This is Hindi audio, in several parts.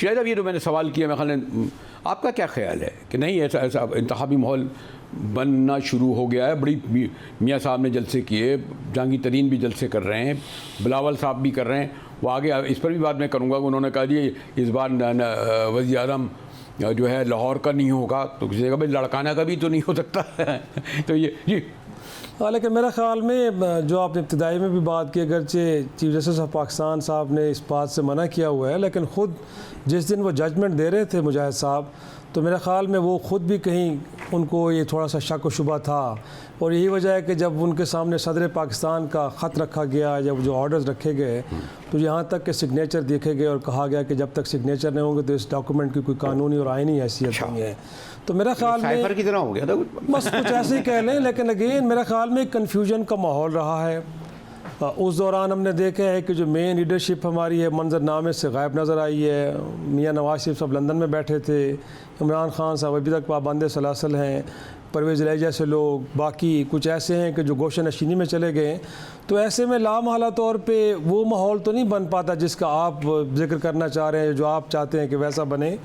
शायद अब ये जो मैंने सवाल किया, मैं ख्याल आपका क्या ख्याल है कि नहीं ऐसा इंतखाबी माहौल बनना शुरू हो गया है? बड़ी मियाँ साहब ने जलसे किए, जहांगीर तरीन भी जलसे कर रहे हैं, बिलावल साहब भी कर रहे हैं, वो आगे इस पर भी बात मैं करूँगा। उन्होंने कहा जी इस बार वज़ीर आज़म जो है लाहौर का नहीं होगा, तो किसी जगह भाई लड़काना का भी तो नहीं हो सकता तो ये जी। हाँ, लेकिन मेरे ख्याल में जो आपने इब्तदाई में भी बात की, अगरचे चीफ जस्टिस ऑफ पाकिस्तान साहब ने इस बात से मना किया हुआ है, लेकिन ख़ुद जिस दिन वो जजमेंट दे रहे थे मुजाहिद साहब, तो मेरे ख़्याल में वो ख़ुद भी कहीं उनको ये थोड़ा सा शक व शुबा था। और यही वजह है कि जब उनके सामने सदर पाकिस्तान का ख़त रखा गया, जब जो ऑर्डर्स रखे गए, तो यहाँ तक के सिग्नेचर देखे गए और कहा गया कि जब तक सिग्नेचर नहीं होंगे तो इस डॉक्यूमेंट की कोई कानूनी और आइनी हैसियत नहीं है। तो मेरा ख्याल में की तरह हो गया था बस कुछ ऐसे ही कह लें, लेकिन अगेन मेरा ख्याल में कन्फ्यूजन का माहौल रहा है। उस दौरान हमने देखा है कि जो मेन लीडरशिप हमारी है मंजरनामे से गायब नज़र आई है। मियाँ नवाज शरीफ साहब लंदन में बैठे थे, इमरान खान साहब अभी तक पाबंद सलासल हैं, परवेज़ इलाही जैसे लोग, बाकी कुछ ऐसे हैं कि जो गोशे नशीनी में चले गए। तो ऐसे में लामहला तौर पे वो माहौल तो नहीं बन पाता जिसका आप जिक्र करना चाह रहे हैं, जो आप चाहते हैं कि वैसा बने।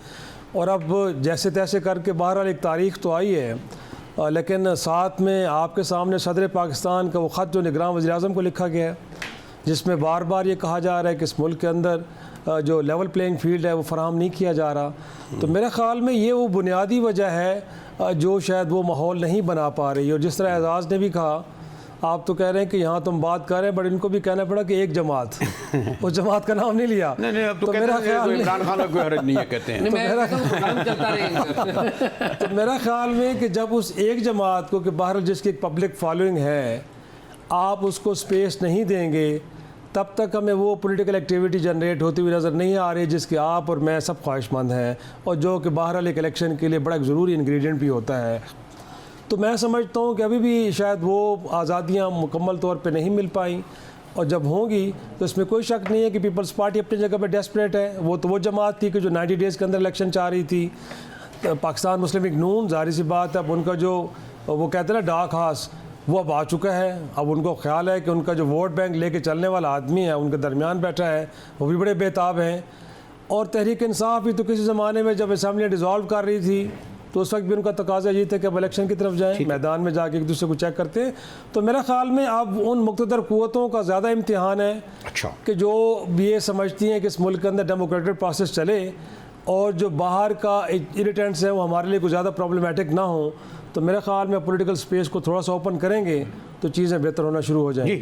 और अब जैसे तैसे करके बहरहाल एक तारीख तो आई है, लेकिन साथ में आपके सामने सदर पाकिस्तान का वो ख़त जो निगरान वज़ीर आज़म को लिखा गया है, जिसमें बार बार ये कहा जा रहा है कि इस मुल्क के अंदर जो लेवल प्लेइंग फील्ड है वो फ़राहम नहीं किया जा रहा। तो मेरे ख़्याल में ये वो बुनियादी वजह है जो शायद वो माहौल नहीं बना पा रही। और जिस तरह एजाज़ ने भी कहा, आप तो कह रहे हैं कि यहाँ तुम बात कर रहे हैं, बट इनको भी कहना पड़ा कि एक जमात उस जमात का नाम नहीं लिया। नहीं, अब तो मेरा ख्याल इमरान खान कोई हरज नहीं है कहते हैं। तो मेरा ख्याल में कि जब उस एक जमात को, कि बहरहाल जिसकी एक पब्लिक फॉलोइंग है, आप उसको स्पेस नहीं देंगे, तब तक हमें वो पॉलिटिकल एक्टिविटी जनरेट होती हुई नज़र नहीं आ रही जिसके आप और मैं सब ख्वाहिशमंद हैं, और जो कि बहरहाल एक इलेक्शन के लिए बड़ा ज़रूरी इंग्रेडिएंट भी होता है। तो मैं समझता हूँ कि अभी भी शायद वो आज़ादियाँ मुकम्मल तौर पे नहीं मिल पाई, और जब होंगी तो इसमें कोई शक नहीं है कि पीपल्स पार्टी अपनी जगह पे डेस्परेट है। वो तो वो जमात थी कि जो 90 डेज़ के अंदर इलेक्शन चाह रही थी। पाकिस्तान मुस्लिम लीग नून, ज़ाहिर सी बात है, अब उनका जो वो कहते हैं ना डार्क हार्स, वो अब आ चुका है। अब उनको ख्याल है कि उनका जो वोट बैंक लेके चलने वाला आदमी है उनके दरमियान बैठा है, वो भी बड़े बेताब हैं। और तहरीक इंसाफ भी तो किसी ज़माने में जब असम्बली डिज़ोल्व कर रही थी तो उस वक्त भी उनका तकाजा ये था कि अब इलेक्शन की तरफ जाएं, मैदान में जाके एक दूसरे को चेक करते हैं। तो मेरा ख्याल में अब उन मुक़्तदर क़ुव्वतों का ज़्यादा इम्तिहान है कि जो ये समझती हैं कि इस मुल्क के अंदर डेमोक्रेटिक प्रोसेस चले, और जो बाहर का इरिटेंट्स हैं वो हमारे लिए कुछ ज़्यादा प्रॉब्लमेटिक ना हो। तो मेरे ख्याल में पॉलिटिकल स्पेस को थोड़ा सा ओपन करेंगे तो चीज़ें बेहतर होना शुरू हो जाएंगी।